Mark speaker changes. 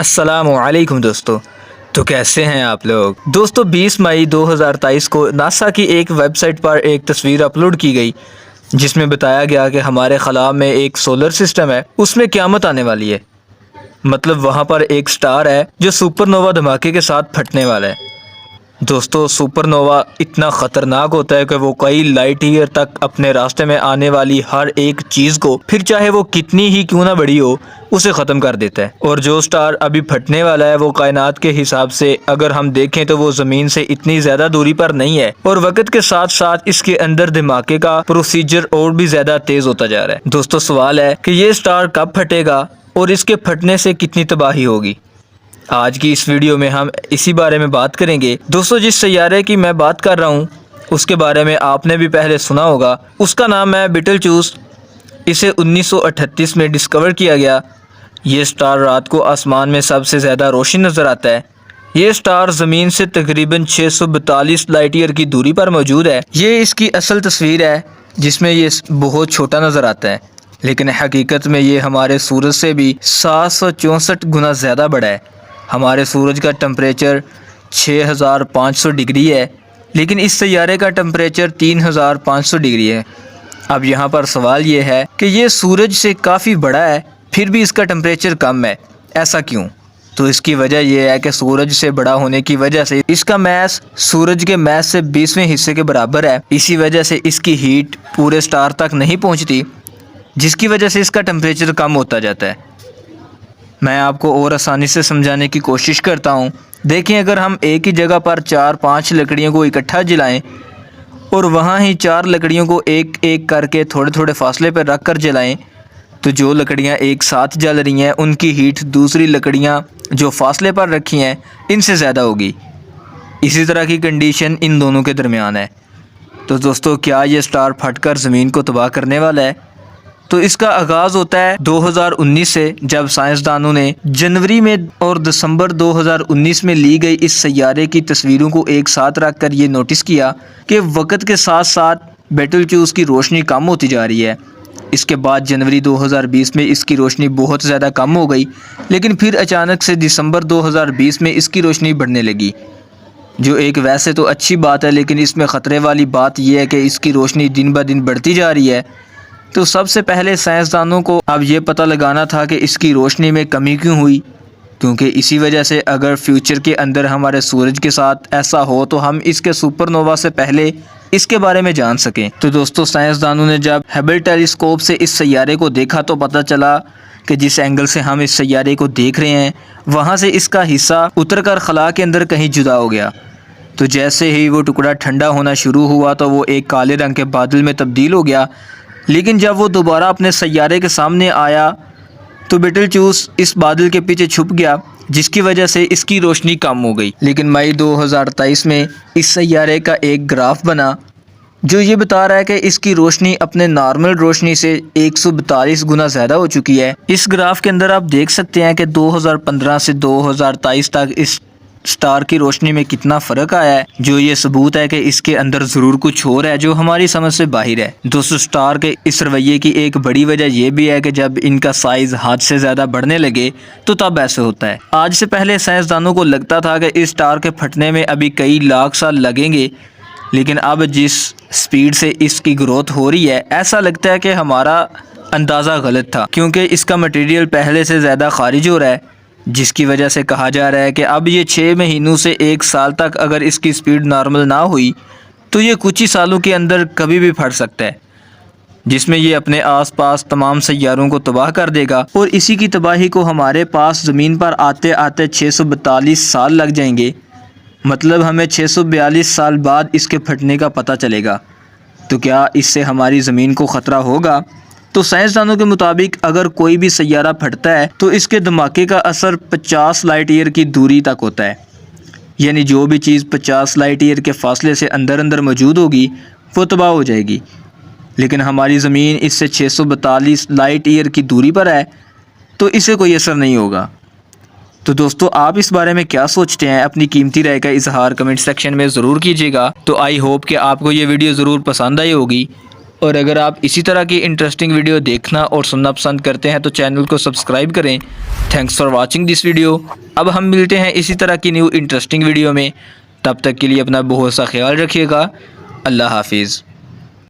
Speaker 1: السلام علیکم دوستو، تو کیسے ہیں آپ لوگ؟ دوستو 20 مئی 2023 کو ناسا کی ایک ویب سائٹ پر ایک تصویر اپلوڈ کی گئی جس میں بتایا گیا کہ ہمارے خلا میں ایک سولر سسٹم ہے، اس میں قیامت آنے والی ہے۔ مطلب وہاں پر ایک سٹار ہے جو سپر نووا دھماکے کے ساتھ پھٹنے والا ہے۔ دوستو سپر نووا اتنا خطرناک ہوتا ہے کہ وہ کئی لائٹ ایئر تک اپنے راستے میں آنے والی ہر ایک چیز کو، پھر چاہے وہ کتنی ہی کیوں نہ بڑی ہو، اسے ختم کر دیتا ہے۔ اور جو سٹار ابھی پھٹنے والا ہے وہ کائنات کے حساب سے اگر ہم دیکھیں تو وہ زمین سے اتنی زیادہ دوری پر نہیں ہے، اور وقت کے ساتھ ساتھ اس کے اندر دھماکے کا پروسیجر اور بھی زیادہ تیز ہوتا جا رہا ہے۔ دوستو سوال ہے کہ یہ سٹار کب پھٹے گا اور اس کے پھٹنے سے کتنی تباہی ہوگی؟ آج کی اس ویڈیو میں ہم اسی بارے میں بات کریں گے۔ دوستو جس سیارے کی میں بات کر رہا ہوں اس کے بارے میں آپ نے بھی پہلے سنا ہوگا، اس کا نام ہے بیٹلچوس۔ اسے 1938 میں ڈسکور کیا گیا۔ یہ سٹار رات کو آسمان میں سب سے زیادہ روشن نظر آتا ہے۔ یہ سٹار زمین سے تقریباً 642 لائٹ ایئر کی دوری پر موجود ہے۔ یہ اس کی اصل تصویر ہے جس میں یہ بہت چھوٹا نظر آتا ہے، لیکن حقیقت میں یہ ہمارے سورج سے بھی 764 گنا زیادہ بڑا ہے۔ ہمارے سورج کا ٹمپریچر 6500 ڈگری ہے، لیکن اس سیارے کا ٹمپریچر 3500 ڈگری ہے۔ اب یہاں پر سوال یہ ہے کہ یہ سورج سے کافی بڑا ہے پھر بھی اس کا ٹمپریچر کم ہے، ایسا کیوں؟ تو اس کی وجہ یہ ہے کہ سورج سے بڑا ہونے کی وجہ سے اس کا میس سورج کے میس سے 20ویں حصے کے برابر ہے۔ اسی وجہ سے اس کی ہیٹ پورے سٹار تک نہیں پہنچتی، جس کی وجہ سے اس کا ٹمپریچر کم ہوتا جاتا ہے۔ میں آپ کو اور آسانی سے سمجھانے کی کوشش کرتا ہوں۔ دیکھیں، اگر ہم ایک ہی جگہ پر 4-5 لکڑیوں کو اکٹھا جلائیں اور وہاں ہی 4 لکڑیوں کو ایک ایک کر کے تھوڑے تھوڑے فاصلے پر رکھ کر جلائیں تو جو لکڑیاں ایک ساتھ جل رہی ہیں ان کی ہیٹ دوسری لکڑیاں جو فاصلے پر رکھی ہیں ان سے زیادہ ہوگی۔ اسی طرح کی کنڈیشن ان دونوں کے درمیان ہے۔ تو دوستو کیا یہ سٹار پھٹ کر زمین کو تباہ کرنے والا ہے؟ تو اس کا آغاز ہوتا ہے 2019 سے، جب سائنسدانوں نے جنوری میں اور دسمبر 2019 میں لی گئی اس سیارے کی تصویروں کو ایک ساتھ رکھ کر یہ نوٹس کیا کہ وقت کے ساتھ ساتھ بیٹلچوس کی روشنی کم ہوتی جا رہی ہے۔ اس کے بعد جنوری 2020 میں اس کی روشنی بہت زیادہ کم ہو گئی، لیکن پھر اچانک سے دسمبر 2020 میں اس کی روشنی بڑھنے لگی، جو ایک ویسے تو اچھی بات ہے، لیکن اس میں خطرے والی بات یہ ہے کہ اس کی روشنی دن بہ دن بڑھتی جا رہی ہے۔ تو سب سے پہلے سائنسدانوں کو اب یہ پتہ لگانا تھا کہ اس کی روشنی میں کمی کیوں ہوئی، کیونکہ اسی وجہ سے اگر فیوچر کے اندر ہمارے سورج کے ساتھ ایسا ہو تو ہم اس کے سپر نووا سے پہلے اس کے بارے میں جان سکیں۔ تو دوستو سائنسدانوں نے جب ہبل ٹیلیسکوپ سے اس سیارے کو دیکھا تو پتہ چلا کہ جس اینگل سے ہم اس سیارے کو دیکھ رہے ہیں وہاں سے اس کا حصہ اتر کر خلا کے اندر کہیں جدا ہو گیا۔ تو جیسے ہی وہ ٹکڑا ٹھنڈا ہونا شروع ہوا تو وہ ایک کالے رنگ کے بادل میں تبدیل ہو گیا، لیکن جب وہ دوبارہ اپنے سیارے کے سامنے آیا تو بیٹلچوس اس بادل کے پیچھے چھپ گیا، جس کی وجہ سے اس کی روشنی کم ہو گئی۔ لیکن مئی 2023 میں اس سیارے کا ایک گراف بنا جو یہ بتا رہا ہے کہ اس کی روشنی اپنے نارمل روشنی سے 142 گنا زیادہ ہو چکی ہے۔ اس گراف کے اندر آپ دیکھ سکتے ہیں کہ 2015 سے 2023 تک اس سٹار کی روشنی میں کتنا فرق آیا ہے، جو یہ ثبوت ہے کہ اس کے اندر ضرور کچھ اور ہے جو ہماری سمجھ سے باہر ہے۔ دوستو سٹار کے اس رویے کی ایک بڑی وجہ یہ بھی ہے کہ جب ان کا سائز حد سے زیادہ بڑھنے لگے تو تب ایسے ہوتا ہے۔ آج سے پہلے سائنسدانوں کو لگتا تھا کہ اس سٹار کے پھٹنے میں ابھی کئی لاکھ سال لگیں گے، لیکن اب جس سپیڈ سے اس کی گروتھ ہو رہی ہے ایسا لگتا ہے کہ ہمارا اندازہ غلط تھا، کیونکہ اس کا مٹیریل پہلے سے زیادہ خارج ہو رہا ہے، جس کی وجہ سے کہا جا رہا ہے کہ اب یہ 6 مہینوں سے 1 سال تک اگر اس کی سپیڈ نارمل نہ ہوئی تو یہ کچھ ہی سالوں کے اندر کبھی بھی پھٹ سکتا ہے، جس میں یہ اپنے آس پاس تمام سیاروں کو تباہ کر دے گا، اور اسی کی تباہی کو ہمارے پاس زمین پر آتے آتے 642 سال لگ جائیں گے۔ مطلب ہمیں 642 سال بعد اس کے پھٹنے کا پتہ چلے گا۔ تو کیا اس سے ہماری زمین کو خطرہ ہوگا؟ تو سائنسدانوں کے مطابق اگر کوئی بھی سیارہ پھٹتا ہے تو اس کے دھماکے کا اثر 50 لائٹ ایئر کی دوری تک ہوتا ہے، یعنی جو بھی چیز 50 لائٹ ایئر کے فاصلے سے اندر اندر موجود ہوگی وہ تباہ ہو جائے گی، لیکن ہماری زمین اس سے 642 لائٹ ایئر کی دوری پر ہے تو اسے کوئی اثر نہیں ہوگا۔ تو دوستو آپ اس بارے میں کیا سوچتے ہیں؟ اپنی قیمتی رائے کا اظہار کمنٹ سیکشن میں ضرور کیجیے گا۔ تو آئی ہوپ کہ آپ کو یہ ویڈیو ضرور پسند آئی ہوگی۔ اور اگر آپ اسی طرح کی انٹرسٹنگ ویڈیو دیکھنا اور سننا پسند کرتے ہیں تو چینل کو سبسکرائب کریں۔ Thanks for watching this video. اب ہم ملتے ہیں اسی طرح کی نیو انٹرسٹنگ ویڈیو میں، تب تک کے لیے اپنا بہت سا خیال رکھیے گا۔ اللہ حافظ۔